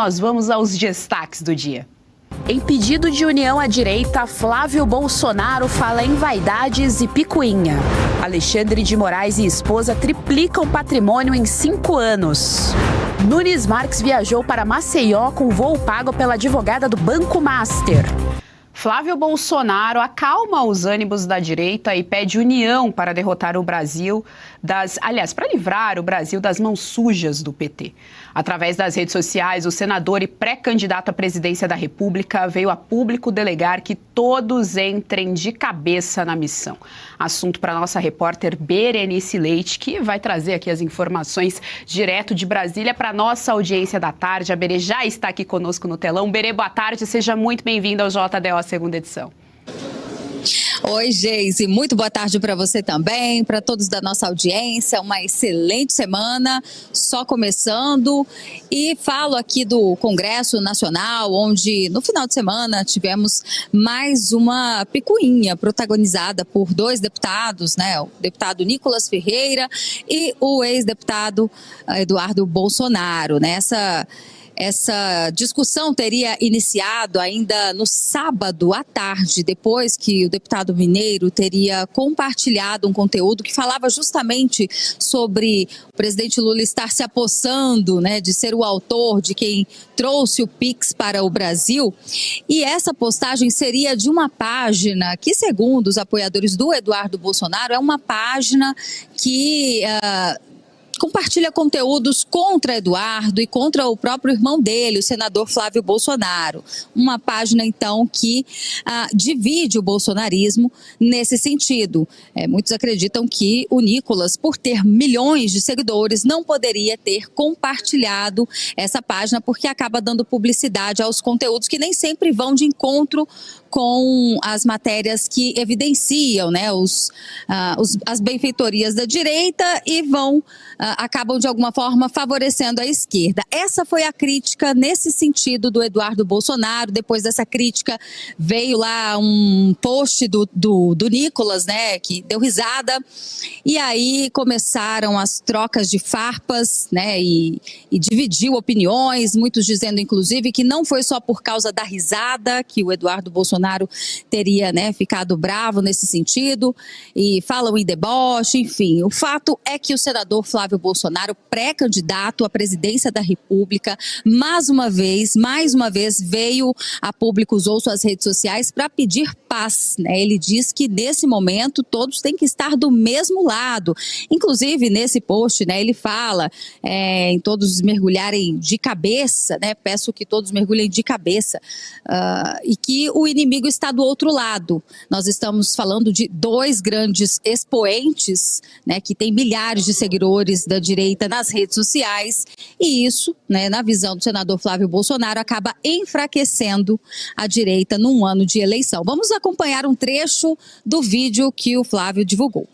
Nós vamos aos destaques do dia. Em pedido de união à direita, Flávio Bolsonaro fala em vaidades e picuinha. Alexandre de Moraes e esposa triplicam patrimônio em 5 anos. Nunes Marques viajou para Maceió com voo pago pela advogada do Banco Master. Flávio Bolsonaro acalma os ânimos da direita e pede união para derrotar o Brasil para livrar o Brasil das mãos sujas do PT. Através das redes sociais, o senador e pré-candidato à presidência da República veio a público delegar que todos entrem de cabeça na missão. Assunto para a nossa repórter Berenice Leite, que vai trazer aqui as informações direto de Brasília para a nossa audiência da tarde. A Berê já está aqui conosco no telão. Berê, boa tarde, seja muito bem-vinda ao JDO segunda edição. Oi, Geise, muito boa tarde para você também, para todos da nossa audiência, uma excelente semana, só começando, e falo aqui do Congresso Nacional, onde no final de semana tivemos mais uma picuinha protagonizada por 2 deputados, né, o deputado Nicolas Ferreira e o ex-deputado Eduardo Bolsonaro, né, Essa discussão teria iniciado ainda no sábado à tarde, depois que o deputado mineiro teria compartilhado um conteúdo que falava justamente sobre o presidente Lula estar se apossando, né, de ser o autor de quem trouxe o Pix para o Brasil. E essa postagem seria de uma página que, segundo os apoiadores do Eduardo Bolsonaro, é uma página que compartilha conteúdos contra Eduardo e contra o próprio irmão dele, o senador Flávio Bolsonaro. Uma página, então, que divide o bolsonarismo nesse sentido. Muitos acreditam que o Nicolas, por ter milhões de seguidores, não poderia ter compartilhado essa página, porque acaba dando publicidade aos conteúdos que nem sempre vão de encontro com as matérias que evidenciam, né, as benfeitorias da direita e acabam de alguma forma favorecendo a esquerda. Essa foi a crítica nesse sentido do Eduardo Bolsonaro. Depois dessa crítica veio lá um post do Nicolas, né, que deu risada, e aí começaram as trocas de farpas, né, e dividiu opiniões, muitos dizendo inclusive que não foi só por causa da risada que o Eduardo Bolsonaro teria, né, ficado bravo nesse sentido, e falam em deboche, enfim. O fato é que o senador Flávio Bolsonaro, pré-candidato à presidência da República, mais uma vez veio a público, usou suas redes sociais para pedir paz, né? Ele diz que nesse momento todos têm que estar do mesmo lado. Inclusive nesse post, né, ele fala em todos mergulharem de cabeça, né? Peço que todos mergulhem de cabeça, e que o inimigo está do outro lado. Nós estamos falando de 2 grandes expoentes, né, que têm milhares de seguidores da direita nas redes sociais, e isso, né, na visão do senador Flávio Bolsonaro, acaba enfraquecendo a direita num ano de eleição. Vamos acompanhar um trecho do vídeo que o Flávio divulgou.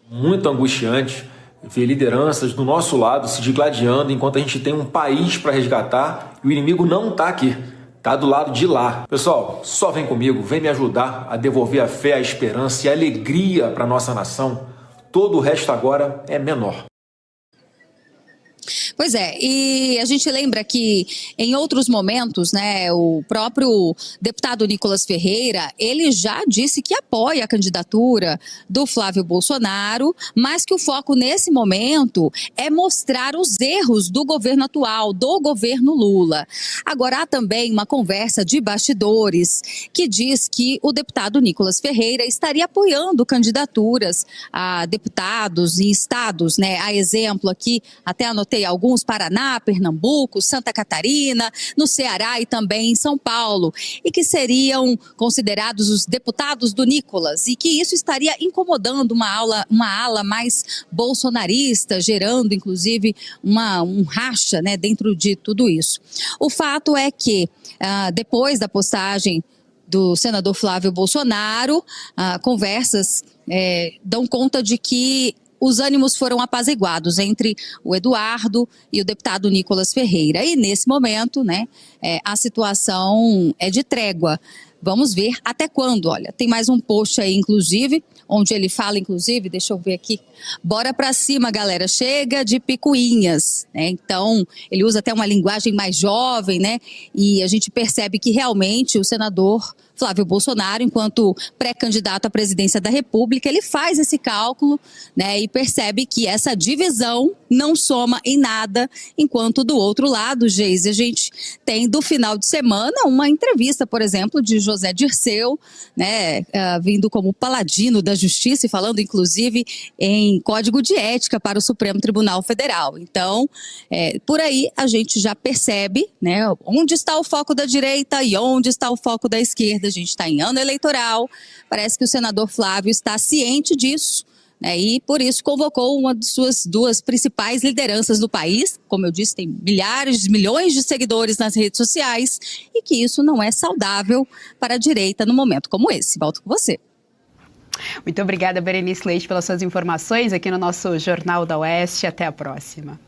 Muito angustiante ver lideranças do nosso lado se digladiando enquanto a gente tem um país para resgatar e o inimigo não está aqui. Tá do lado de lá. Pessoal, só vem comigo, vem me ajudar a devolver a fé, a esperança e a alegria para nossa nação. Todo o resto agora é menor. Pois é, e a gente lembra que em outros momentos, né, o próprio deputado Nicolas Ferreira, ele já disse que apoia a candidatura do Flávio Bolsonaro, mas que o foco nesse momento é mostrar os erros do governo atual, do governo Lula. Agora há também uma conversa de bastidores que diz que o deputado Nicolas Ferreira estaria apoiando candidaturas a deputados em estados, né, a exemplo aqui, até anotei alguns, Paraná, Pernambuco, Santa Catarina, no Ceará e também em São Paulo, e que seriam considerados os deputados do Nicolas, e que isso estaria incomodando uma ala mais bolsonarista, gerando inclusive um racha, né, dentro de tudo isso. O fato é que depois da postagem do senador Flávio Bolsonaro, conversas dão conta de que os ânimos foram apaziguados entre o Eduardo e o deputado Nicolas Ferreira. E nesse momento, né, a situação é de trégua. Vamos ver até quando. Olha, tem mais um post aí, inclusive, onde ele fala, inclusive, deixa eu ver aqui, bora pra cima, galera, chega de picuinhas, né? Então, ele usa até uma linguagem mais jovem, né? E a gente percebe que realmente o senador Flávio Bolsonaro, enquanto pré-candidato à presidência da República, ele faz esse cálculo, né, e percebe que essa divisão não soma em nada, enquanto do outro lado, Geise, a gente tem do final de semana uma entrevista, por exemplo, de José Dirceu, né, vindo como paladino da justiça e falando, inclusive, em código de ética para o Supremo Tribunal Federal. Então, por aí a gente já percebe, né, onde está o foco da direita e onde está o foco da esquerda. A gente está em ano eleitoral, parece que o senador Flávio está ciente disso, né, e por isso convocou uma de suas duas principais lideranças do país, como eu disse, tem milhões de seguidores nas redes sociais, e que isso não é saudável para a direita num momento como esse. Volto com você. Muito obrigada, Berenice Leite, pelas suas informações aqui no nosso Jornal da Oeste. Até a próxima.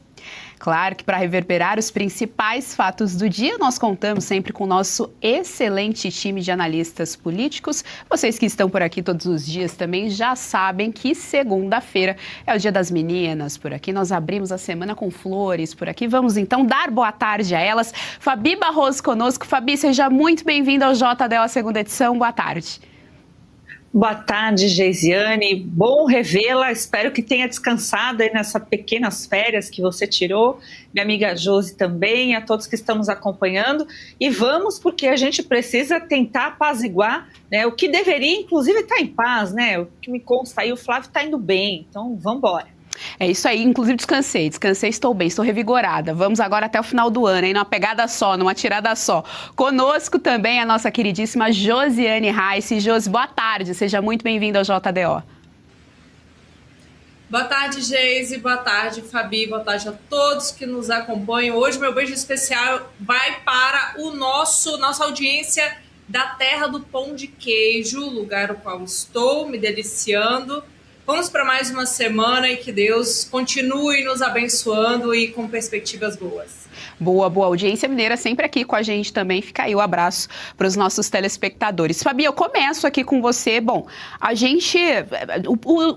Claro que para reverberar os principais fatos do dia, nós contamos sempre com o nosso excelente time de analistas políticos. Vocês que estão por aqui todos os dias também já sabem que segunda-feira é o Dia das Meninas. Por aqui nós abrimos a semana com flores. Por aqui vamos então dar boa tarde a elas. Fabi Barroso conosco. Fabi, seja muito bem-vinda ao JDO, a segunda edição. Boa tarde. Boa tarde, Geisiane. Bom revê-la. Espero que tenha descansado aí nessas pequenas férias que você tirou. Minha amiga Josi também, a todos que estamos acompanhando. E vamos, porque a gente precisa tentar apaziguar, né, o que deveria, inclusive, estar em paz, né? O que me consta aí, o Flávio está indo bem. Então, vamos embora. É isso aí, inclusive descansei, estou bem, estou revigorada. Vamos agora até o final do ano, hein? Numa pegada só, numa tirada só. Conosco também a nossa queridíssima Josiane Raice. Josi, boa tarde, seja muito bem-vinda ao JDO. Boa tarde, Geise, boa tarde, Fabi, boa tarde a todos que nos acompanham. Hoje meu beijo especial vai para nossa audiência da terra do pão de queijo, lugar no qual estou me deliciando. Vamos para mais uma semana e que Deus continue nos abençoando e com perspectivas boas. Boa audiência mineira sempre aqui com a gente também. Fica aí o abraço para os nossos telespectadores. Fabi, eu começo aqui com você. Bom, a gente...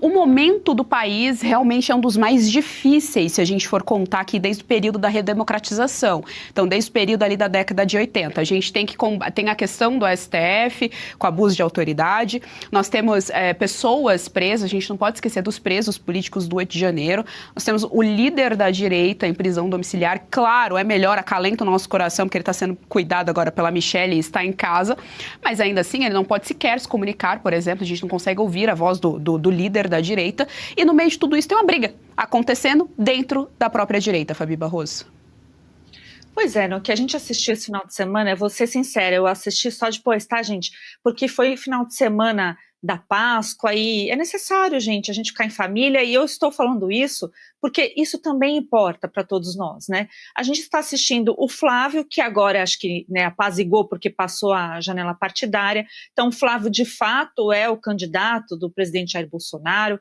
O momento do país realmente é um dos mais difíceis, se a gente for contar aqui desde o período da redemocratização. Então, desde o período ali da década de 80. A gente tem a questão do STF, com abuso de autoridade. Nós temos pessoas presas, a gente não pode esquecer dos presos políticos do 8 de janeiro. Nós temos o líder da direita em prisão domiciliar. Claro, é melhor, acalenta o nosso coração, porque ele está sendo cuidado agora pela Michelle e está em casa, mas ainda assim ele não pode sequer se comunicar, por exemplo, a gente não consegue ouvir a voz do líder da direita, e no meio de tudo isso tem uma briga acontecendo dentro da própria direita, Fabi Barroso. Pois é, no que a gente assistiu esse final de semana, eu vou ser sincera, eu assisti só depois, tá, gente? Porque foi final de semana da Páscoa e é necessário, gente, a gente ficar em família, e eu estou falando isso porque isso também importa para todos nós, né? A gente está assistindo o Flávio, que agora acho que, né, apazigou porque passou a janela partidária, então o Flávio de fato é o candidato do presidente Jair Bolsonaro,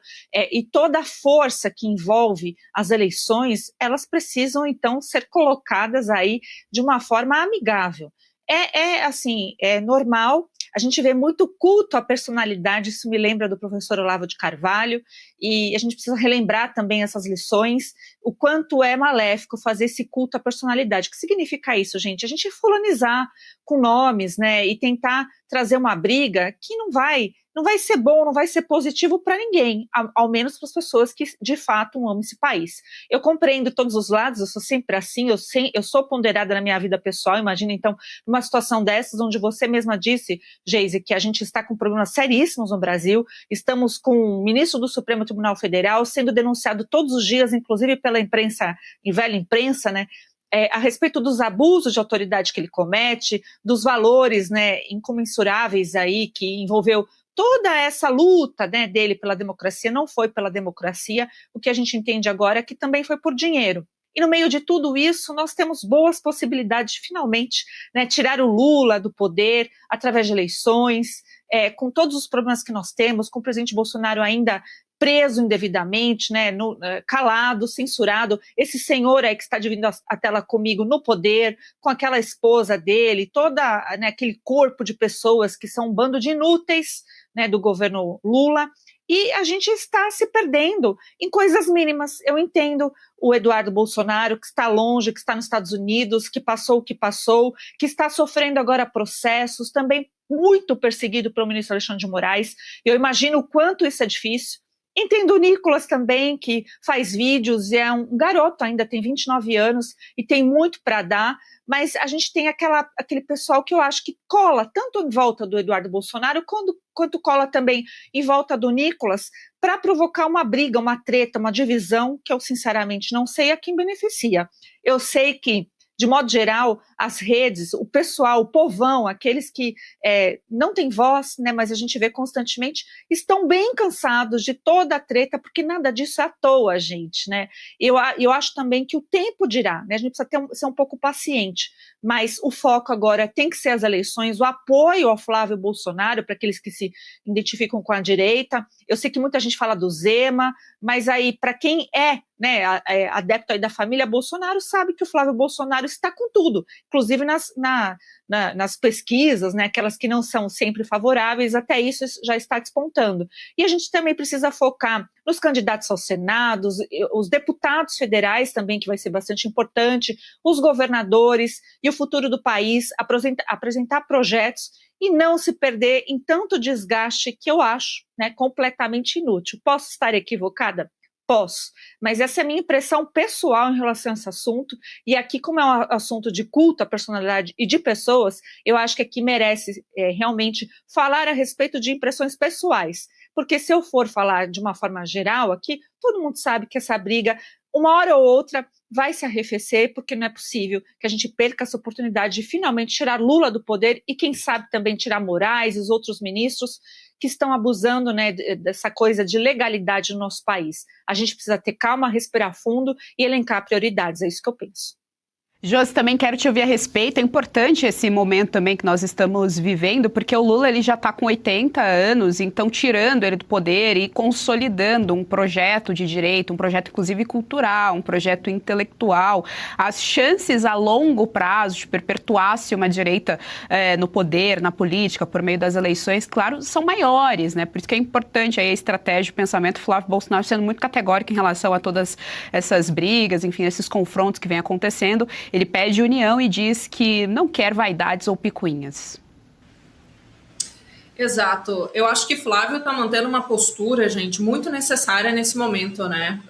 e toda a força que envolve as eleições, elas precisam então ser colocadas aí de uma forma amigável. É normal, a gente vê muito culto à personalidade, isso me lembra do professor Olavo de Carvalho, e a gente precisa relembrar também essas lições, o quanto é maléfico fazer esse culto à personalidade. O que significa isso, gente? A gente fulanizar com nomes, né, e tentar trazer uma briga que não vai ser bom, não vai ser positivo para ninguém, ao menos para as pessoas que de fato amam esse país. Eu compreendo todos os lados, eu sou sempre assim, eu sou ponderada na minha vida pessoal. Imagina então uma situação dessas, onde você mesma disse, Geise, que a gente está com problemas seríssimos no Brasil, estamos com o ministro do Supremo Tribunal Federal sendo denunciado todos os dias, inclusive pela imprensa, em velha imprensa, né, a respeito dos abusos de autoridade que ele comete, dos valores, né, incomensuráveis aí que envolveu toda essa luta, né, dele pela democracia. Não foi pela democracia, o que a gente entende agora é que também foi por dinheiro. E no meio de tudo isso, nós temos boas possibilidades de finalmente, né, tirar o Lula do poder através de eleições, com todos os problemas que nós temos, com o presidente Bolsonaro ainda preso indevidamente, né, calado, censurado. Esse senhor aí que está dividindo a tela comigo no poder, com aquela esposa dele, toda, né, aquele corpo de pessoas que são um bando de inúteis, né, do governo Lula. E a gente está se perdendo em coisas mínimas. Eu entendo o Eduardo Bolsonaro, que está longe, que está nos Estados Unidos, que passou o que passou, que está sofrendo agora processos, também muito perseguido pelo ministro Alexandre de Moraes. Eu imagino o quanto isso é difícil. Entendo o Nicolas também, que faz vídeos e é um garoto ainda, tem 29 anos e tem muito para dar, mas a gente tem aquele pessoal que eu acho que cola tanto em volta do Eduardo Bolsonaro quanto cola também em volta do Nicolas para provocar uma briga, uma treta, uma divisão que eu sinceramente não sei a quem beneficia. Eu sei que, de modo geral, as redes, o pessoal, o povão, aqueles que não têm voz, né, mas a gente vê constantemente, estão bem cansados de toda a treta, porque nada disso é à toa, gente, né? Eu acho também que o tempo dirá, né? A gente precisa ser um pouco paciente, mas o foco agora tem que ser as eleições, o apoio ao Flávio Bolsonaro, para aqueles que se identificam com a direita. Eu sei que muita gente fala do Zema, mas aí, para quem né, adepto aí da família Bolsonaro, sabe que o Flávio Bolsonaro está com tudo, inclusive nas pesquisas, né, aquelas que não são sempre favoráveis, até isso já está despontando. E a gente também precisa focar nos candidatos ao Senado, os deputados federais também, que vai ser bastante importante, os governadores e o futuro do país, apresentar projetos e não se perder em tanto desgaste que eu acho, né, completamente inútil. Posso estar equivocada? Posso, mas essa é a minha impressão pessoal em relação a esse assunto, e aqui, como é um assunto de culto à personalidade e de pessoas, eu acho que aqui merece realmente falar a respeito de impressões pessoais, porque se eu for falar de uma forma geral aqui, todo mundo sabe que essa briga, uma hora ou outra, vai se arrefecer, porque não é possível que a gente perca essa oportunidade de finalmente tirar Lula do poder e, quem sabe, também tirar Moraes e os outros ministros que estão abusando, né, dessa coisa de legalidade no nosso país. A gente precisa ter calma, respirar fundo e elencar prioridades, é isso que eu penso. Josi, também quero te ouvir a respeito. É importante esse momento também que nós estamos vivendo, porque o Lula ele já está com 80 anos, então tirando ele do poder e consolidando um projeto de direito, um projeto inclusive cultural, um projeto intelectual. As chances a longo prazo de perpetuar-se uma direita no poder, na política, por meio das eleições, claro, são maiores, né? Por isso que é importante aí a estratégia de pensamento. Flávio Bolsonaro sendo muito categórico em relação a todas essas brigas, enfim, esses confrontos que vêm acontecendo. Ele pede união e diz que não quer vaidades ou picuinhas. Exato. Eu acho que Flávio está mantendo uma postura, gente, muito necessária nesse momento, né?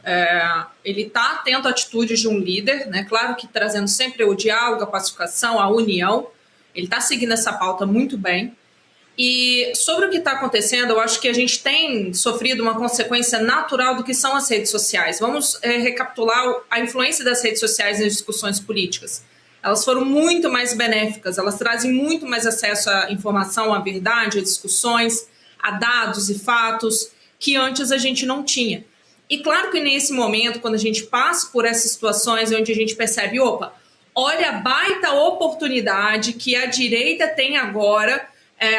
Ele está tendo atitudes de um líder, né? Claro que trazendo sempre o diálogo, a pacificação, a união. Ele está seguindo essa pauta muito bem. E sobre o que está acontecendo, eu acho que a gente tem sofrido uma consequência natural do que são as redes sociais. Vamos recapitular a influência das redes sociais nas discussões políticas. Elas foram muito mais benéficas, elas trazem muito mais acesso à informação, à verdade, a discussões, a dados e fatos que antes a gente não tinha. E claro que nesse momento, quando a gente passa por essas situações onde a gente percebe, opa, olha a baita oportunidade que a direita tem agora,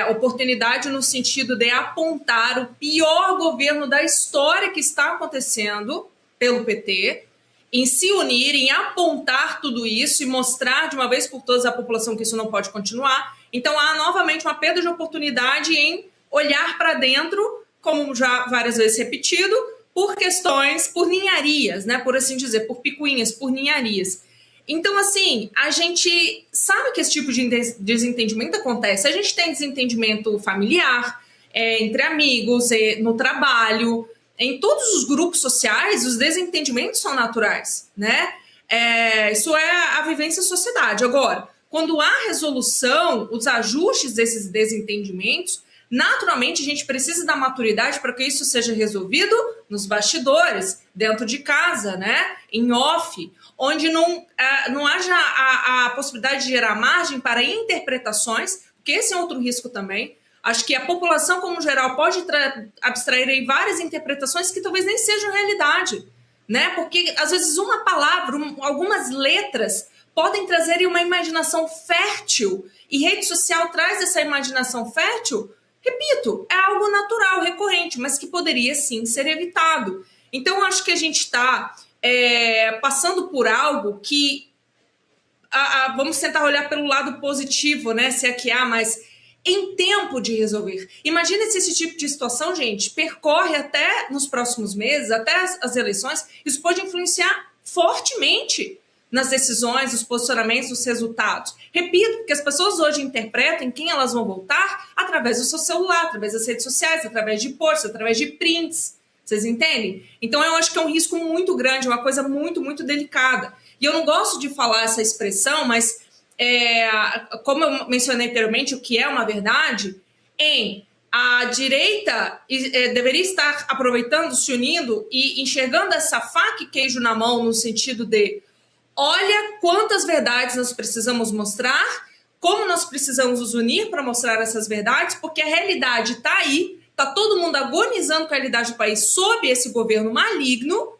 oportunidade no sentido de apontar o pior governo da história que está acontecendo pelo PT, em se unir, em apontar tudo isso e mostrar de uma vez por todas à população que isso não pode continuar. Então há novamente uma perda de oportunidade em olhar para dentro, como já várias vezes repetido, por questões, por ninharias, né? Por assim dizer, por picuinhas, por ninharias. Então, assim, a gente sabe que esse tipo de desentendimento acontece. A gente tem desentendimento familiar, entre amigos, no trabalho, em todos os grupos sociais, os desentendimentos são naturais, né? Isso é a vivência da sociedade. Agora, quando há resolução, os ajustes desses desentendimentos, naturalmente a gente precisa da maturidade para que isso seja resolvido nos bastidores, dentro de casa, né? Em off, onde não haja a possibilidade de gerar margem para interpretações, porque esse é outro risco também. Acho que a população, como geral, pode abstrair aí várias interpretações que talvez nem sejam realidade, né? Porque, às vezes, uma palavra, algumas letras podem trazer uma imaginação fértil, e rede social traz essa imaginação fértil repito, é algo natural, recorrente, mas que poderia sim ser evitado. Então, eu acho que a gente está passando por algo que vamos tentar olhar pelo lado positivo, né? Se é que há, mas em tempo de resolver. Imagina se esse tipo de situação, gente, percorre até nos próximos meses, até as eleições, isso pode influenciar fortemente nas decisões, os posicionamentos, os resultados. Repito, porque as pessoas hoje interpretam quem elas vão votar através do seu celular, através das redes sociais, através de posts, através de prints. Vocês entendem? Então eu acho que é um risco muito grande, uma coisa muito, muito delicada. E eu não gosto de falar essa expressão, mas como eu mencionei anteriormente, o que é uma verdade, a direita deveria estar aproveitando, se unindo e enxergando essa faca e queijo na mão no sentido de olha quantas verdades nós precisamos mostrar, como nós precisamos nos unir para mostrar essas verdades, porque a realidade está aí, está todo mundo agonizando com a realidade do país sob esse governo maligno,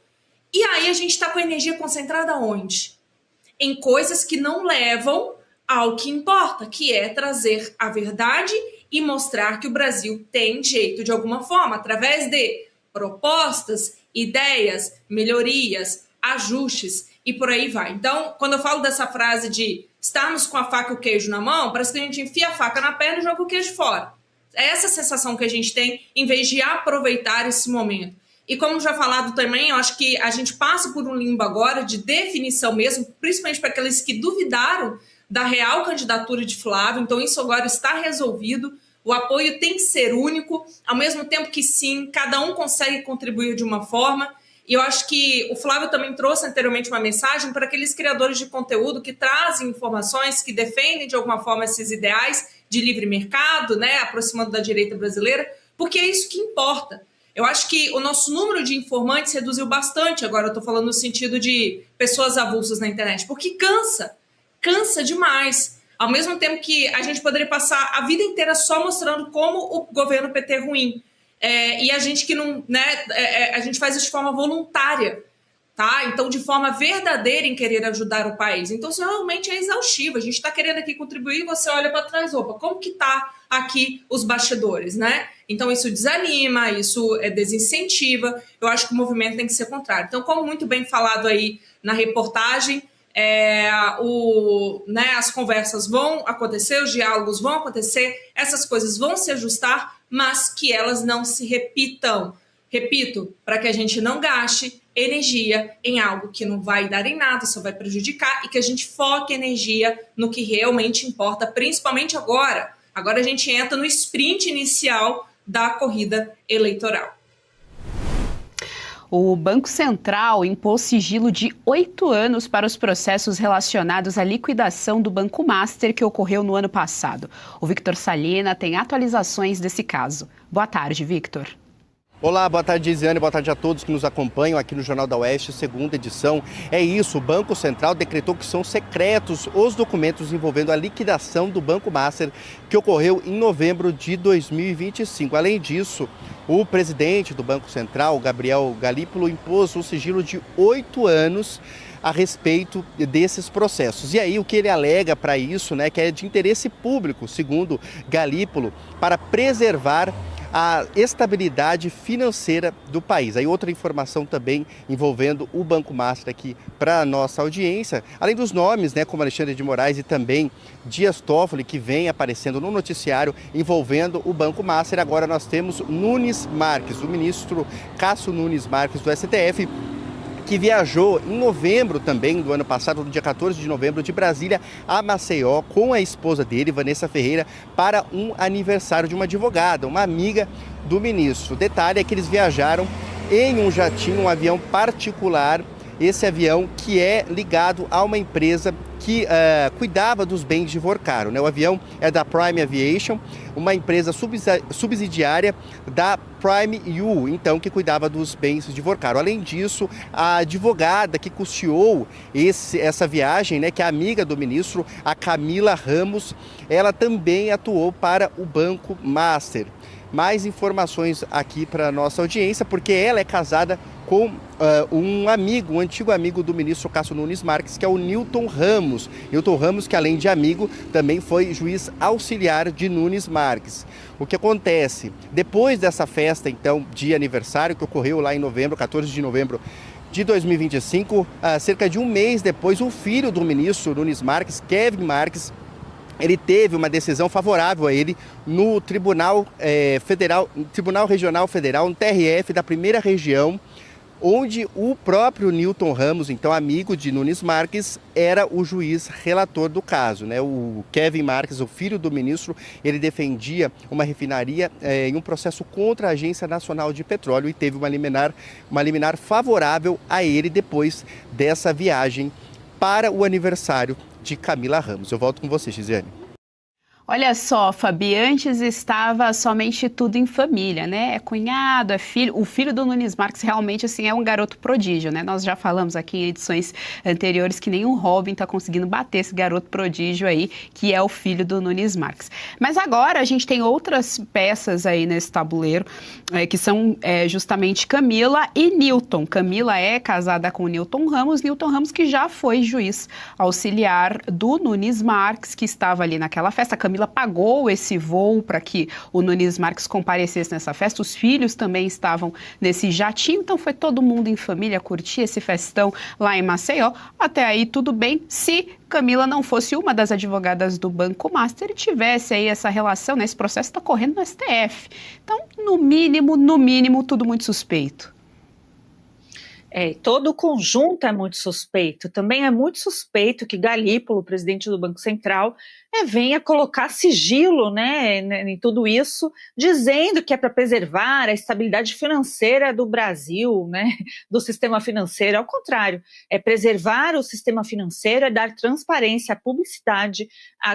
e aí a gente está com a energia concentrada onde? Em coisas que não levam ao que importa, que é trazer a verdade e mostrar que o Brasil tem jeito de alguma forma, através de propostas, ideias, melhorias, ajustes e por aí vai. Então, quando eu falo dessa frase de estarmos com a faca e o queijo na mão, parece que a gente enfia a faca na perna e joga o queijo fora. É essa sensação que a gente tem em vez de aproveitar esse momento. E como já falado também, eu acho que a gente passa por um limbo agora de definição mesmo, principalmente para aqueles que duvidaram da real candidatura de Flávio. Então isso agora está resolvido. O apoio tem que ser único, ao mesmo tempo que sim, cada um consegue contribuir de uma forma. E eu acho que o Flávio também trouxe anteriormente uma mensagem para aqueles criadores de conteúdo que trazem informações, que defendem de alguma forma esses ideais de livre mercado, né, aproximando da direita brasileira, porque é isso que importa. Eu acho que o nosso número de informantes reduziu bastante, agora eu estou falando no sentido de pessoas avulsas na internet, porque cansa demais. Ao mesmo tempo que a gente poderia passar a vida inteira só mostrando como o governo PT é ruim. E a gente que não, né, a gente faz isso de forma voluntária, tá? Então, de forma verdadeira em querer ajudar o país. Então, isso realmente é exaustivo. A gente está querendo aqui contribuir e você olha para trás, opa, como que tá aqui os bastidores, né? Então, isso desanima, isso desincentiva. Eu acho que o movimento tem que ser contrário. Então, como muito bem falado aí na reportagem, as conversas vão acontecer, os diálogos vão acontecer, essas coisas vão se ajustar, mas que elas não se repitam. Repito, para que a gente não gaste energia em algo que não vai dar em nada, só vai prejudicar, e que a gente foque energia no que realmente importa, principalmente agora. Agora a gente entra no sprint inicial da corrida eleitoral. O Banco Central impôs sigilo de 8 anos para os processos relacionados à liquidação do Banco Master que ocorreu no ano passado. O Victor Salina tem atualizações desse caso. Boa tarde, Victor. Olá, boa tarde, Isiane, boa tarde a todos que nos acompanham aqui no Jornal da Oeste, segunda edição. É isso, o Banco Central decretou que são secretos os documentos envolvendo a liquidação do Banco Master, que ocorreu em novembro de 2025. Além disso, o presidente do Banco Central, Gabriel Galípolo, impôs um sigilo de 8 anos a respeito desses processos. E aí o que ele alega para isso, né, que é de interesse público, segundo Galípolo, para preservar a estabilidade financeira do país. Aí outra informação também envolvendo o Banco Master aqui para a nossa audiência, além dos nomes, né, como Alexandre de Moraes e também Dias Toffoli, que vem aparecendo no noticiário envolvendo o Banco Master. Agora nós temos Nunes Marques, o ministro Cássio Nunes Marques do STF, que viajou em novembro também do ano passado, no dia 14 de novembro, de Brasília a Maceió, com a esposa dele, Vanessa Ferreira, para um aniversário de uma advogada, uma amiga do ministro. O detalhe é que eles viajaram em um jatinho, um avião particular, esse avião que é ligado a uma empresa que cuidava dos bens de Vorcaro, né? O avião é da Prime Aviation, uma empresa subsidiária da Prime U, então, que cuidava dos bens de Vorcaro. Além disso, a advogada que custeou essa viagem, né, que é amiga do ministro, a Camila Ramos, ela também atuou para o Banco Master. Mais informações aqui para a nossa audiência, porque ela é casada com um antigo amigo do ministro Cássio Nunes Marques, que é o Nilton Ramos. Nilton Ramos, que além de amigo, também foi juiz auxiliar de Nunes Marques. O que acontece? Depois dessa festa, então, de aniversário, que ocorreu lá em novembro, 14 de novembro de 2025, cerca de um mês depois, o filho do ministro Nunes Marques, Kevin Marques, ele teve uma decisão favorável a ele no Tribunal Regional Federal, no TRF da primeira região, onde o próprio Nilton Ramos, então amigo de Nunes Marques, era o juiz relator do caso, né? O Kevin Marques, o filho do ministro, ele defendia uma refinaria em um processo contra a Agência Nacional de Petróleo e teve uma liminar favorável a ele depois dessa viagem para o aniversário de Camila Ramos. Eu volto com você, Gisele. Olha só, Fabi, antes estava somente tudo em família, né? É cunhado, é filho. O filho do Nunes Marques realmente, assim, é um garoto prodígio, né? Nós já falamos aqui em edições anteriores que nenhum Robin está conseguindo bater esse garoto prodígio aí, que é o filho do Nunes Marques. Mas agora a gente tem outras peças aí nesse tabuleiro, que são justamente Camila e Nilton. Camila é casada com Nilton Ramos que já foi juiz auxiliar do Nunes Marques, que estava ali naquela festa. Camila pagou esse voo para que o Nunes Marques comparecesse nessa festa. Os filhos também estavam nesse jatinho, então foi todo mundo em família curtir esse festão lá em Maceió. Até aí tudo bem, se Camila não fosse uma das advogadas do Banco Master e tivesse aí essa relação, né? Esse processo está correndo no STF. Então, no mínimo, tudo muito suspeito. Todo o conjunto é muito suspeito. Também é muito suspeito que Galípolo, presidente do Banco Central, venha colocar sigilo, né, em tudo isso, dizendo que é para preservar a estabilidade financeira do Brasil, né, do sistema financeiro. Ao contrário, é preservar o sistema financeiro, é dar transparência, publicidade,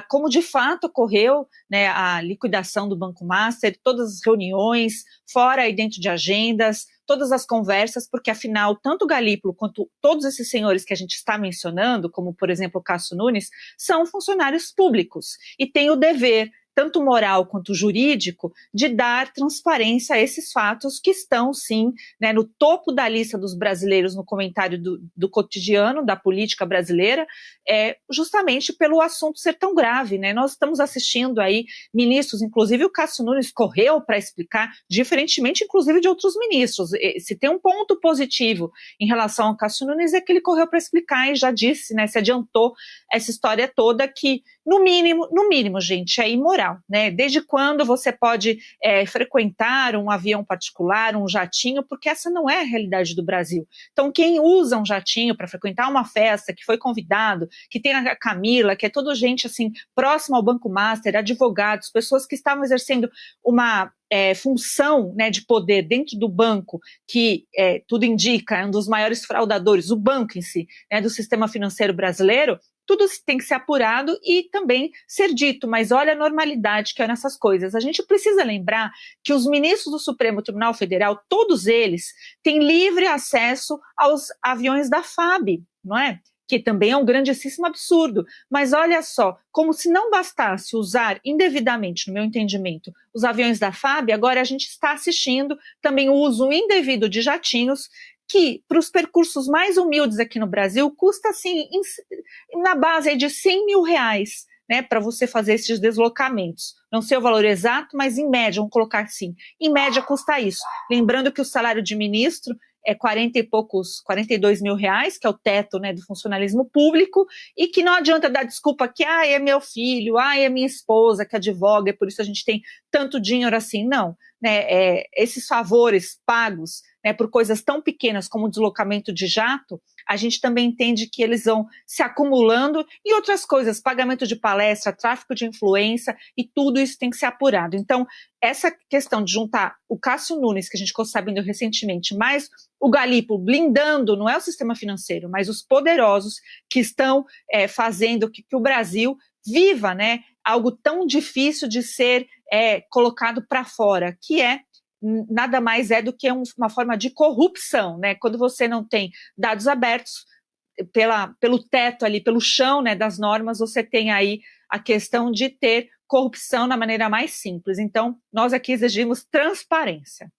como de fato ocorreu, né, a liquidação do Banco Master, todas as reuniões, fora e dentro de agendas, todas as conversas, porque afinal, tanto Galípolo quanto todos esses senhores que a gente está mencionando, como por exemplo o Cássio Nunes, são funcionários públicos e têm o dever, tanto moral quanto jurídico, de dar transparência a esses fatos que estão, sim, né, no topo da lista dos brasileiros no comentário do cotidiano da política brasileira, justamente pelo assunto ser tão grave, né? Nós estamos assistindo aí ministros, inclusive o Cássio Nunes correu para explicar, diferentemente inclusive de outros ministros. Se tem um ponto positivo em relação ao Cássio Nunes é que ele correu para explicar e já disse, né, se adiantou essa história toda que, no mínimo, gente, é imoral. Né? Desde quando você pode frequentar um avião particular, um jatinho, porque essa não é a realidade do Brasil. Então, quem usa um jatinho para frequentar uma festa, que foi convidado, que tem a Camila, que é toda gente assim próxima ao Banco Master, advogados, pessoas que estavam exercendo uma função, né, de poder dentro do banco, que tudo indica, é um dos maiores fraudadores, o banco em si, né, do sistema financeiro brasileiro. Tudo tem que ser apurado e também ser dito, mas olha a normalidade que é nessas coisas. A gente precisa lembrar que os ministros do Supremo Tribunal Federal, todos eles, têm livre acesso aos aviões da FAB, não é? Que também é um grandíssimo absurdo. Mas olha só, como se não bastasse usar indevidamente, no meu entendimento, os aviões da FAB, agora a gente está assistindo também o uso indevido de jatinhos, que para os percursos mais humildes aqui no Brasil custa assim, na base de R$100 mil, né, para você fazer esses deslocamentos. Não sei o valor exato, mas em média, vamos colocar assim, em média custa isso. Lembrando que o salário de ministro é 42 mil reais, que é o teto, né, do funcionalismo público, e que não adianta dar desculpa que é meu filho, é minha esposa que advoga, e por isso a gente tem tanto dinheiro assim. Não, né, esses favores pagos, né, por coisas tão pequenas como o deslocamento de jato, a gente também entende que eles vão se acumulando e outras coisas, pagamento de palestra, tráfico de influência, e tudo isso tem que ser apurado. Então, essa questão de juntar o Cássio Nunes, que a gente ficou sabendo recentemente, mais o Galípolo blindando, não é o sistema financeiro, mas os poderosos que estão fazendo que o Brasil viva, né, algo tão difícil de ser colocado para fora, que nada mais é do que uma forma de corrupção, né? Quando você não tem dados abertos pelo teto ali, pelo chão, né, das normas, você tem aí a questão de ter corrupção na maneira mais simples. Então, nós aqui exigimos transparência.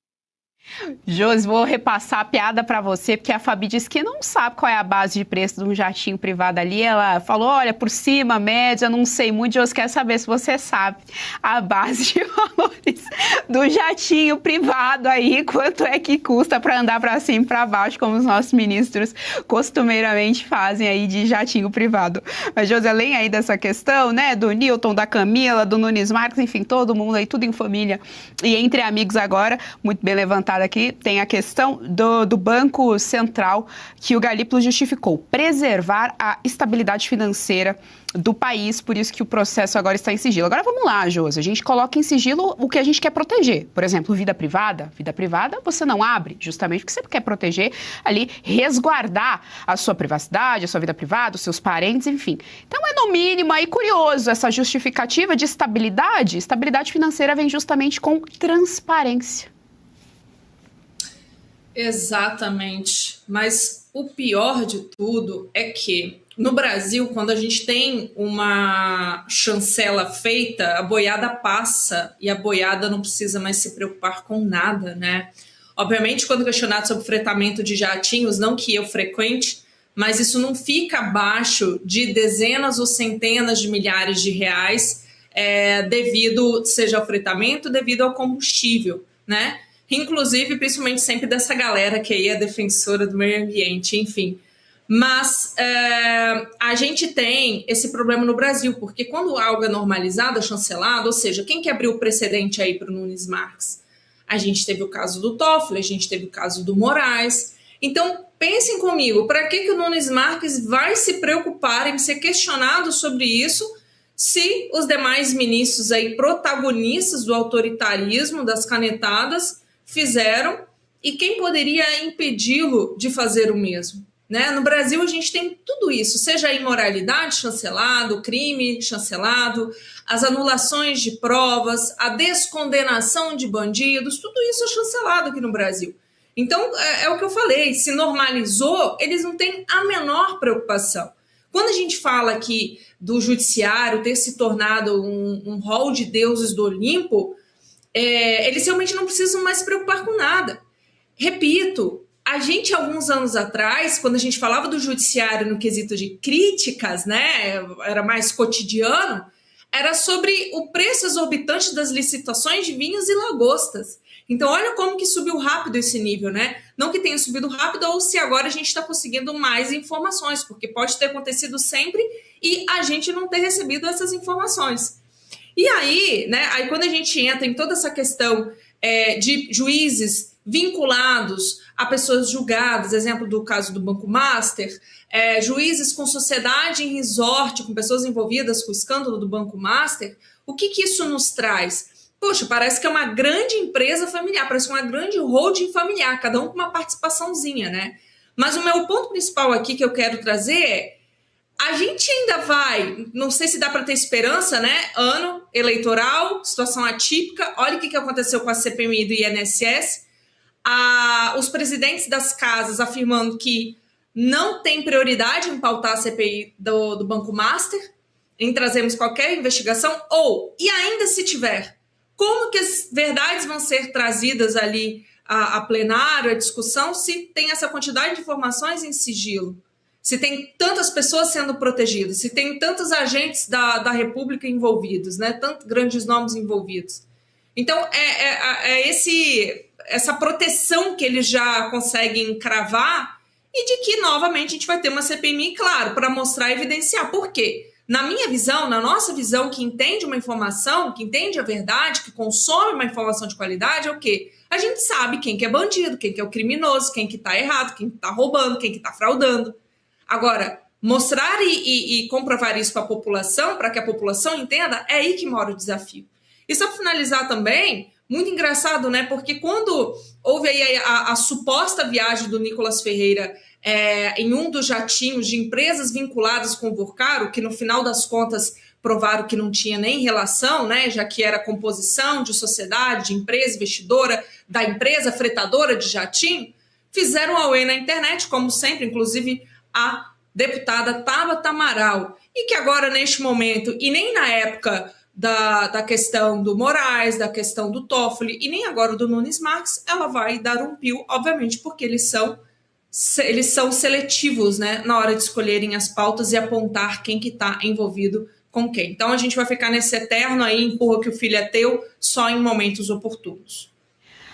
Josi, vou repassar a piada para você, porque a Fabi disse que não sabe qual é a base de preço de um jatinho privado ali. Ela falou, olha, por cima, média, não sei muito. Josi quer saber se você sabe a base de valores do jatinho privado aí, quanto é que custa para andar para cima e para baixo, como os nossos ministros costumeiramente fazem aí de jatinho privado. Mas, Josi, além aí dessa questão, né, do Newton, da Camila, do Nunes Marques, enfim, todo mundo aí, tudo em família e entre amigos agora, muito bem levantado aqui, tem a questão do Banco Central, que o Galípolo justificou preservar a estabilidade financeira do país, por isso que o processo agora está em sigilo. Agora vamos lá, Josi, a gente coloca em sigilo o que a gente quer proteger. Por exemplo, vida privada você não abre, justamente porque você quer proteger ali, resguardar a sua privacidade, a sua vida privada, os seus parentes, enfim. Então é no mínimo aí curioso essa justificativa de estabilidade. Estabilidade financeira vem justamente com transparência. Exatamente, mas o pior de tudo é que no Brasil, quando a gente tem uma chancela feita, a boiada passa e a boiada não precisa mais se preocupar com nada, né? Obviamente, quando questionado sobre fretamento de jatinhos, não que eu frequente, mas isso não fica abaixo de dezenas ou centenas de milhares de reais devido, seja ao fretamento, devido ao combustível, né? Inclusive, principalmente sempre dessa galera que aí é defensora do meio ambiente, enfim. Mas a gente tem esse problema no Brasil, porque quando algo é normalizado, é chancelado, ou seja, quem que abriu o precedente aí para o Nunes Marques? A gente teve o caso do Toffoli, a gente teve o caso do Moraes. Então, pensem comigo, para que o Nunes Marques vai se preocupar em ser questionado sobre isso se os demais ministros aí, protagonistas do autoritarismo, das canetadas, fizeram, e quem poderia impedi-lo de fazer o mesmo? Né? No Brasil a gente tem tudo isso, seja a imoralidade chancelado, o crime chancelado, as anulações de provas, a descondenação de bandidos, tudo isso é chancelado aqui no Brasil. Então é o que eu falei, se normalizou, eles não têm a menor preocupação. Quando a gente fala aqui do judiciário ter se tornado um rol de deuses do Olimpo, eles realmente não precisam mais se preocupar com nada. Repito, a gente, alguns anos atrás, quando a gente falava do judiciário no quesito de críticas, né, era mais cotidiano, era sobre o preço exorbitante das licitações de vinhos e lagostas. Então, olha como que subiu rápido esse nível, né? Não que tenha subido rápido ou se agora a gente está conseguindo mais informações, porque pode ter acontecido sempre e a gente não ter recebido essas informações. E aí, né, aí quando a gente entra em toda essa questão de juízes vinculados a pessoas julgadas, exemplo do caso do Banco Master, juízes com sociedade em resort, com pessoas envolvidas com o escândalo do Banco Master, o que isso nos traz? Poxa, parece que é uma grande empresa familiar, parece que é uma grande holding familiar, cada um com uma participaçãozinha, né? Mas o meu ponto principal aqui que eu quero trazer a gente ainda vai, não sei se dá para ter esperança, né? Ano eleitoral, situação atípica. Olha o que aconteceu com a CPMI do INSS. Os presidentes das casas afirmando que não tem prioridade em pautar a CPI do Banco Master, em trazermos qualquer investigação, e ainda se tiver, como que as verdades vão ser trazidas ali a plenário, a discussão, se tem essa quantidade de informações em sigilo? Se tem tantas pessoas sendo protegidas, se tem tantos agentes da República envolvidos, né? Tantos grandes nomes envolvidos. Então, essa proteção que eles já conseguem cravar e de que, novamente, a gente vai ter uma CPMI, claro, para mostrar e evidenciar. Por quê? Na minha visão, na nossa visão, que entende uma informação, que entende a verdade, que consome uma informação de qualidade, é o quê? A gente sabe quem que é bandido, quem que é o criminoso, quem que está errado, quem que está roubando, quem que está fraudando. Agora, mostrar e comprovar isso para a população, para que a população entenda, é aí que mora o desafio. E só para finalizar também, muito engraçado, né? Porque quando houve aí a suposta viagem do Nicolas Ferreira em um dos jatinhos de empresas vinculadas com o Burcaro, que no final das contas provaram que não tinha nem relação, né? Já que era composição de sociedade, de empresa investidora, da empresa fretadora de jatinho, fizeram auê na internet, como sempre, inclusive a deputada Tabata Amaral, e que agora, neste momento, e nem na época da questão do Moraes, da questão do Toffoli e nem agora do Nunes Marques, ela vai dar um pio, obviamente, porque eles são seletivos, né, na hora de escolherem as pautas e apontar quem que está envolvido com quem. Então a gente vai ficar nesse eterno aí, empurra que o filho é teu, só em momentos oportunos.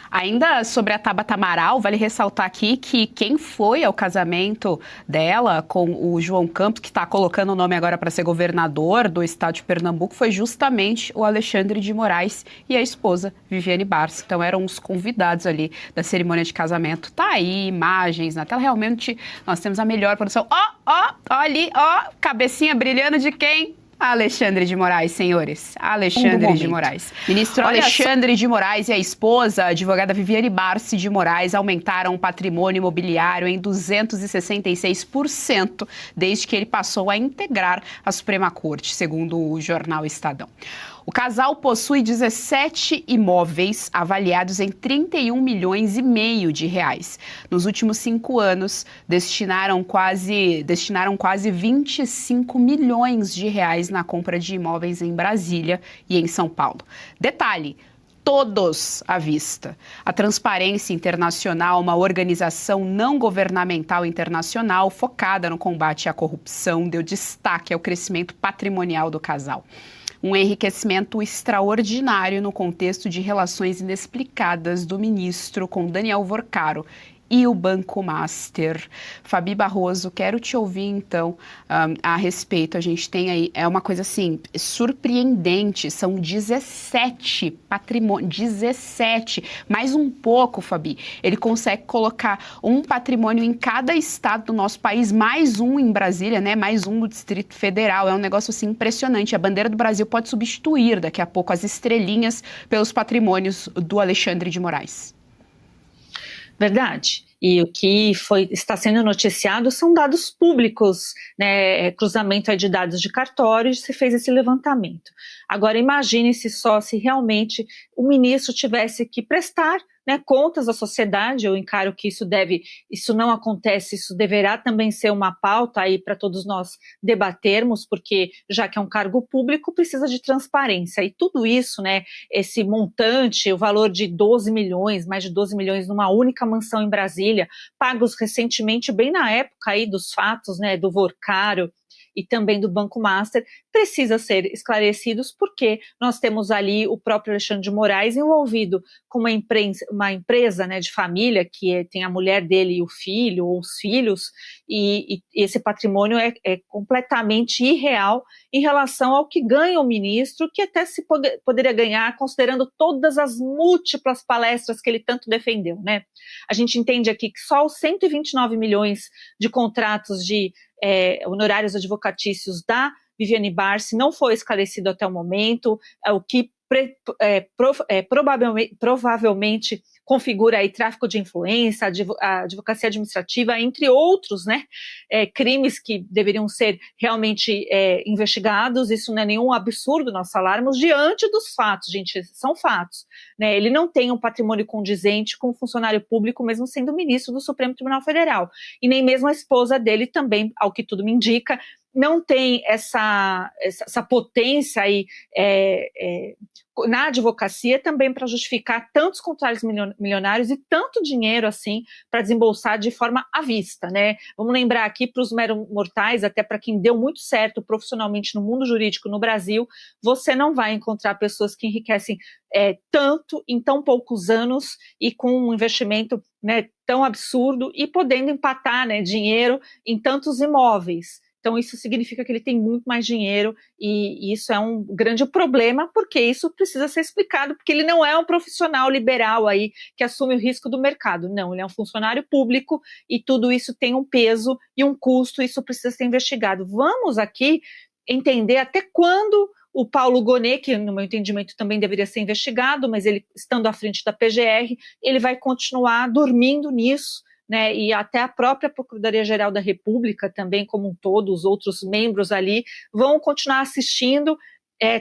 Ainda sobre a Tabata Amaral, vale ressaltar aqui que quem foi ao casamento dela com o João Campos, que está colocando o nome agora para ser governador do estado de Pernambuco, foi justamente o Alexandre de Moraes e a esposa Viviane Barça. Então eram os convidados ali da cerimônia de casamento. Tá aí, imagens na tela. Realmente nós temos a melhor produção. Ó ali, cabecinha brilhando de quem? Alexandre de Moraes, senhores. Alexandre de Moraes. Ministro Alexandre de Moraes e a esposa, a advogada Viviane Barça de Moraes, aumentaram o patrimônio imobiliário em 266% desde que ele passou a integrar a Suprema Corte, segundo o jornal Estadão. O casal possui 17 imóveis avaliados em 31 milhões e meio de reais. Nos últimos 5 anos, destinaram quase 25 milhões de reais na compra de imóveis em Brasília e em São Paulo. Detalhe: todos à vista. A Transparência Internacional, uma organização não governamental internacional focada no combate à corrupção, deu destaque ao crescimento patrimonial do casal. Um enriquecimento extraordinário no contexto de relações inexplicadas do ministro com Daniel Vorcaro e o Banco Master. Fabi Barroso, quero te ouvir então a respeito. A gente tem aí, é uma coisa assim, surpreendente, são 17 patrimônios, 17, mais um pouco, Fabi. Ele consegue colocar um patrimônio em cada estado do nosso país, mais um em Brasília, né? Mais um no Distrito Federal. É um negócio assim impressionante. A bandeira do Brasil pode substituir daqui a pouco as estrelinhas pelos patrimônios do Alexandre de Moraes. Verdade. E o que está sendo noticiado são dados públicos, né, cruzamento aí de dados de cartórios, se fez esse levantamento. Agora imagine-se só se realmente o ministro tivesse que prestar, né, contas à sociedade. Eu encaro que isso não acontece, isso deverá também ser uma pauta aí para todos nós debatermos, porque já que é um cargo público, precisa de transparência. E tudo isso, né, esse montante, o valor de 12 milhões, mais de 12 milhões numa única mansão em Brasília, pagos recentemente, bem na época aí dos fatos, né, do Vorcaro e também do Banco Master, precisa ser esclarecidos, porque nós temos ali o próprio Alexandre de Moraes envolvido com uma empresa, né, de família, que tem a mulher dele e o filho, ou os filhos, e esse patrimônio é completamente irreal em relação ao que ganha o ministro, que até se poderia ganhar considerando todas as múltiplas palestras que ele tanto defendeu, né? A gente entende aqui que só os 129 milhões de contratos de honorários advocatícios da Viviane Barça não foi esclarecido até o momento, o que provavelmente configura aí tráfico de influência, a advocacia administrativa, entre outros, né, crimes que deveriam ser realmente investigados. Isso não é nenhum absurdo nós falarmos diante dos fatos, gente, são fatos, né? Ele não tem um patrimônio condizente com um funcionário público, mesmo sendo ministro do Supremo Tribunal Federal, e nem mesmo a esposa dele também, ao que tudo me indica, não tem essa potência aí na advocacia também para justificar tantos contratos milionários e tanto dinheiro assim para desembolsar de forma à vista, né? Vamos lembrar aqui para os meros mortais, até para quem deu muito certo profissionalmente no mundo jurídico no Brasil, você não vai encontrar pessoas que enriquecem tanto em tão poucos anos e com um investimento, né, tão absurdo e podendo empatar, né, dinheiro em tantos imóveis. Então isso significa que ele tem muito mais dinheiro e isso é um grande problema, porque isso precisa ser explicado, porque ele não é um profissional liberal aí que assume o risco do mercado. Não, ele é um funcionário público e tudo isso tem um peso e um custo, isso precisa ser investigado. Vamos aqui entender até quando o Paulo Gonet, que no meu entendimento também deveria ser investigado, mas ele estando à frente da PGR, ele vai continuar dormindo nisso, né, e até a própria Procuradoria-Geral da República também, como um todo, os outros membros ali, vão continuar assistindo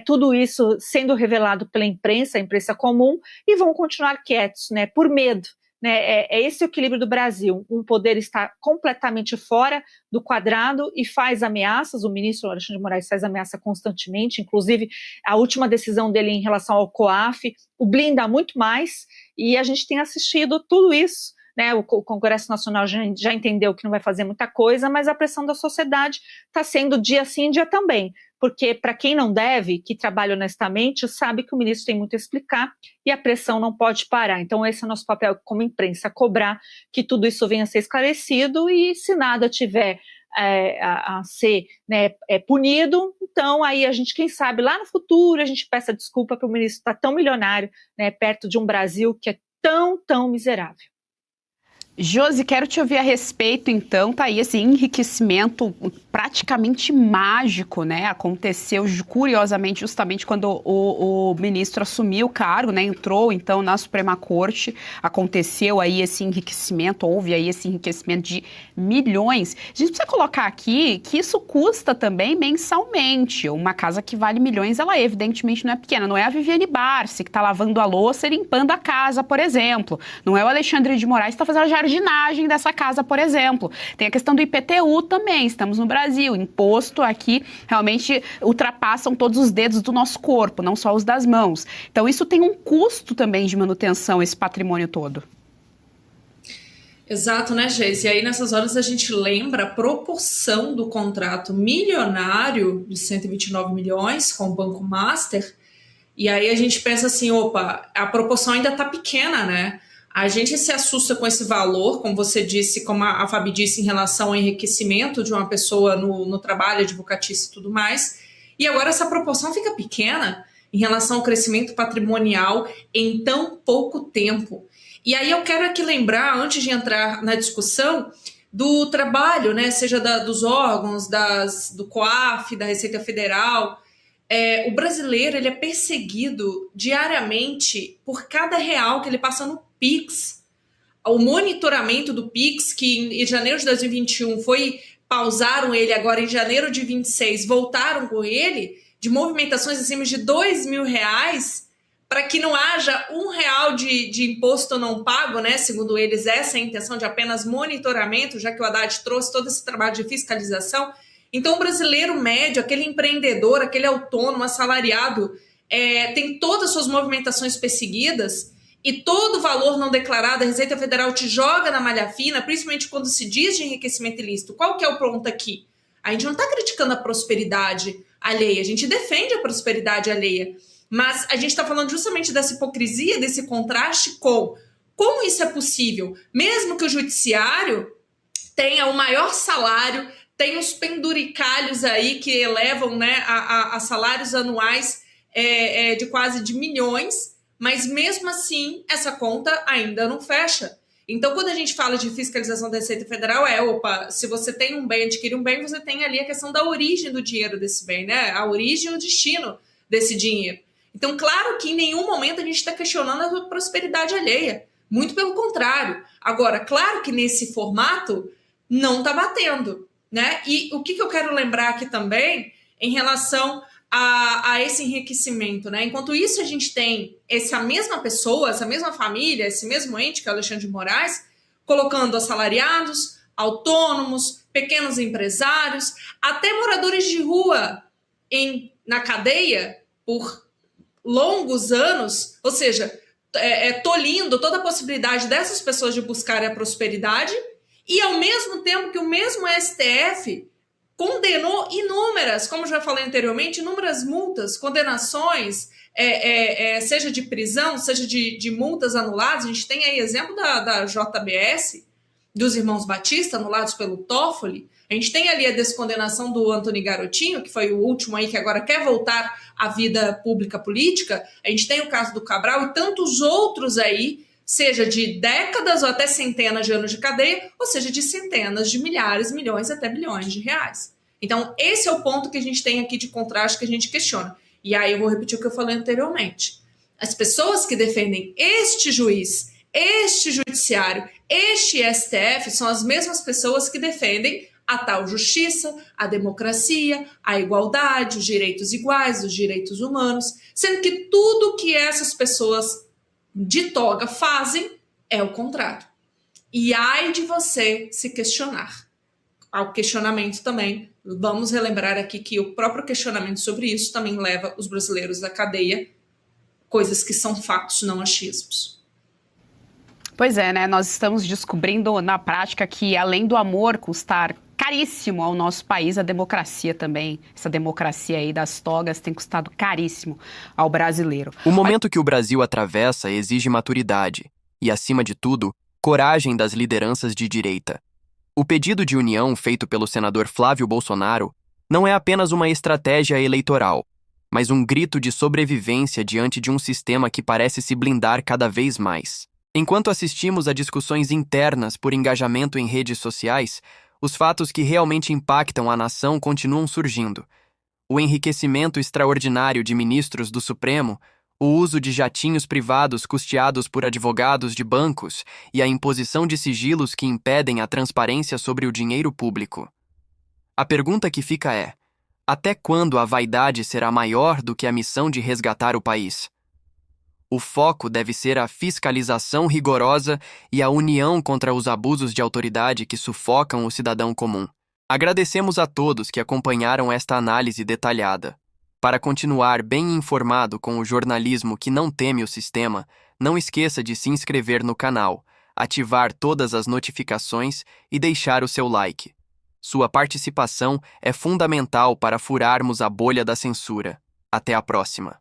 tudo isso sendo revelado pela imprensa, a imprensa comum, e vão continuar quietos, né, por medo, né, é esse o equilíbrio do Brasil. Um poder está completamente fora do quadrado e faz ameaças, o ministro Alexandre de Moraes faz ameaça constantemente, inclusive a última decisão dele em relação ao COAF o blinda muito mais, e a gente tem assistido tudo isso, né, o Congresso Nacional já entendeu que não vai fazer muita coisa, mas a pressão da sociedade está sendo dia sim, dia também, porque para quem não deve, que trabalha honestamente, sabe que o ministro tem muito a explicar e a pressão não pode parar. Então esse é o nosso papel como imprensa, cobrar que tudo isso venha a ser esclarecido e se nada tiver a ser, né, punido, então aí a gente, quem sabe, lá no futuro a gente peça desculpa para o ministro estar tão milionário, né, perto de um Brasil que é tão, tão miserável. Josi, quero te ouvir a respeito, então, tá aí esse enriquecimento praticamente mágico, né, aconteceu curiosamente justamente quando o ministro assumiu o cargo, né, entrou então na Suprema Corte, aconteceu aí esse enriquecimento, houve aí esse enriquecimento de milhões. A gente precisa colocar aqui que isso custa também mensalmente, uma casa que vale milhões, ela evidentemente não é pequena, não é a Viviane Barsi que está lavando a louça e limpando a casa, por exemplo, não é o Alexandre de Moraes que está fazendo a jardinagem dessa casa, por exemplo. Tem a questão do IPTU também, estamos no Brasil, imposto aqui realmente ultrapassam todos os dedos do nosso corpo, não só os das mãos. Então isso tem um custo também de manutenção, esse patrimônio todo. Exato, né, Geise? E aí nessas horas a gente lembra a proporção do contrato milionário de 129 milhões com o Banco Master, e aí a gente pensa assim, opa, a proporção ainda está pequena, né? A gente se assusta com esse valor, como você disse, como a Fabi disse, em relação ao enriquecimento de uma pessoa no trabalho, advocatício e tudo mais. E agora essa proporção fica pequena em relação ao crescimento patrimonial em tão pouco tempo. E aí eu quero aqui lembrar, antes de entrar na discussão, do trabalho, né, seja dos órgãos, do COAF, da Receita Federal. O brasileiro ele é perseguido diariamente por cada real que ele passa no Pix. O monitoramento do Pix, que em janeiro de 2021 pausaram ele, agora em janeiro de 26 voltaram com ele, de movimentações acima de R$2.000, para que não haja R$1 de imposto não pago, né? Segundo eles, essa é a intenção de apenas monitoramento, já que o Haddad trouxe todo esse trabalho de fiscalização. Então, o brasileiro médio, aquele empreendedor, aquele autônomo, assalariado, tem todas as suas movimentações perseguidas e todo o valor não declarado, a Receita Federal te joga na malha fina, principalmente quando se diz de enriquecimento ilícito. Qual que é o ponto aqui? A gente não está criticando a prosperidade alheia, a gente defende a prosperidade alheia, mas a gente está falando justamente dessa hipocrisia, desse contraste com como isso é possível, mesmo que o judiciário tenha o maior salário, tem os penduricalhos aí que elevam, né, a salários anuais de quase de milhões, mas mesmo assim essa conta ainda não fecha. Então quando a gente fala de fiscalização da Receita Federal se você tem um bem, adquire um bem, você tem ali a questão da origem do dinheiro desse bem, né? A origem e o destino desse dinheiro. Então claro que em nenhum momento a gente está questionando a prosperidade alheia, muito pelo contrário. Agora, claro que nesse formato não está batendo, né? E o que eu quero lembrar aqui também em relação a esse enriquecimento, né? Enquanto isso, a gente tem essa mesma pessoa, essa mesma família, esse mesmo ente, que é o Alexandre de Moraes, colocando assalariados, autônomos, pequenos empresários, até moradores de rua na cadeia por longos anos, ou seja, tolhindo toda a possibilidade dessas pessoas de buscarem a prosperidade, e ao mesmo tempo que o mesmo STF condenou inúmeras, como já falei anteriormente, inúmeras multas, condenações, seja de prisão, seja de multas anuladas. A gente tem aí exemplo da JBS, dos irmãos Batista, anulados pelo Toffoli. A gente tem ali a descondenação do Antony Garotinho, que foi o último aí que agora quer voltar à vida pública política. A gente tem o caso do Cabral e tantos outros aí, seja de décadas ou até centenas de anos de cadeia, ou seja, de centenas de milhares, milhões, até bilhões de reais. Então, esse é o ponto que a gente tem aqui de contraste que a gente questiona. E aí eu vou repetir o que eu falei anteriormente. As pessoas que defendem este juiz, este judiciário, este STF, são as mesmas pessoas que defendem a tal justiça, a democracia, a igualdade, os direitos iguais, os direitos humanos, sendo que tudo que essas pessoas de toga fazem É o contrário. E ai de você se questionar. Ao questionamento também, vamos relembrar aqui que o próprio questionamento sobre isso também leva os brasileiros à cadeia, coisas que são fatos, não achismos. Pois é, né? Nós estamos descobrindo na prática que, além do amor custar caríssimo ao nosso país, a democracia também, essa democracia aí das togas, tem custado caríssimo ao brasileiro. O momento que o Brasil atravessa exige maturidade e, acima de tudo, coragem das lideranças de direita. O pedido de união feito pelo senador Flávio Bolsonaro não é apenas uma estratégia eleitoral, mas um grito de sobrevivência diante de um sistema que parece se blindar cada vez mais. Enquanto assistimos a discussões internas por engajamento em redes sociais, os fatos que realmente impactam a nação continuam surgindo. O enriquecimento extraordinário de ministros do Supremo, o uso de jatinhos privados custeados por advogados de bancos e a imposição de sigilos que impedem a transparência sobre o dinheiro público. A pergunta que fica é: até quando a vaidade será maior do que a missão de resgatar o país? O foco deve ser a fiscalização rigorosa e a união contra os abusos de autoridade que sufocam o cidadão comum. Agradecemos a todos que acompanharam esta análise detalhada. Para continuar bem informado com o jornalismo que não teme o sistema, não esqueça de se inscrever no canal, ativar todas as notificações e deixar o seu like. Sua participação é fundamental para furarmos a bolha da censura. Até a próxima.